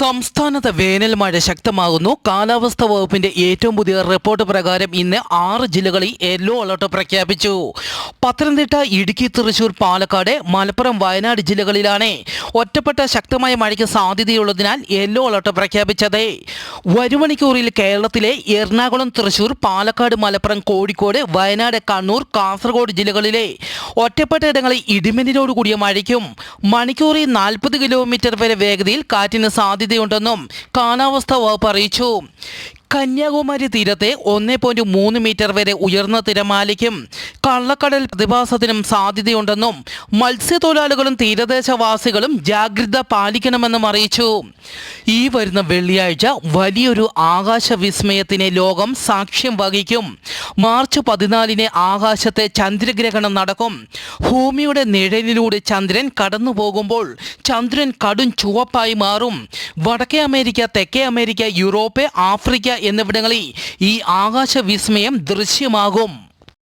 സംസ്ഥാനത്ത് വേനൽ മഴ ശക്തമാകുന്നു. കാലാവസ്ഥാ വകുപ്പിന്റെ ഏറ്റവും പുതിയ റിപ്പോർട്ട് പ്രകാരം ഇന്ന് 6 ജില്ലകളിൽ യെല്ലോ അലർട്ട് പ്രഖ്യാപിച്ചു. പത്തനംതിട്ട, ഇടുക്കി, തൃശൂർ, പാലക്കാട്, മലപ്പുറം, വയനാട് ജില്ലകളിലാണ് ഒറ്റപ്പെട്ട ശക്തമായ മഴയ്ക്ക് സാധ്യതയുള്ളതിനാൽ യെല്ലോ അലർട്ട് പ്രഖ്യാപിച്ചത്. വരും മണിക്കൂറിൽ കേരളത്തിലെ എറണാകുളം, തൃശൂർ, പാലക്കാട്, മലപ്പുറം, കോഴിക്കോട്, വയനാട്, കണ്ണൂർ, കാസർഗോഡ് ജില്ലകളിലെ ഒറ്റപ്പെട്ട ഇടങ്ങളിൽ ഇടിമിന്നലോടുകൂടിയ മഴയ്ക്കും മണിക്കൂറിൽ 40 കിലോമീറ്റർ വരെ വേഗതയിൽ കാറ്റിന് സാധ്യതയുണ്ടെന്നും കാലാവസ്ഥാ വകുപ്പ് അറിയിച്ചു. കന്യാകുമാരി തീരത്തെ 1.3 മീറ്റർ വരെ ഉയർന്ന തിരമാലയ്ക്കും കള്ളക്കടൽ പ്രതിഭാസത്തിനും സാധ്യതയുണ്ടെന്നും മത്സ്യത്തൊഴിലാളികളും തീരദേശവാസികളും ജാഗ്രത പാലിക്കണമെന്നും അറിയിച്ചു. ഈ വരുന്ന വെള്ളിയാഴ്ച വലിയൊരു ആകാശ വിസ്മയത്തിന് ലോകം സാക്ഷ്യം വഹിക്കും. മാർച്ച് 14 ആകാശത്തെ ചന്ദ്രഗ്രഹണം നടക്കും. ഭൂമിയുടെ നിഴലിലൂടെ ചന്ദ്രൻ കടന്നു പോകുമ്പോൾ ചന്ദ്രൻ കടും ചുവപ്പായി മാറും. വടക്കേ അമേരിക്ക, തെക്കേ അമേരിക്ക, യൂറോപ്പ്, ആഫ്രിക്ക എന്നിവിടങ്ങളിൽ ഈ ആകാശ വിസ്മയം ദൃശ്യമാകും.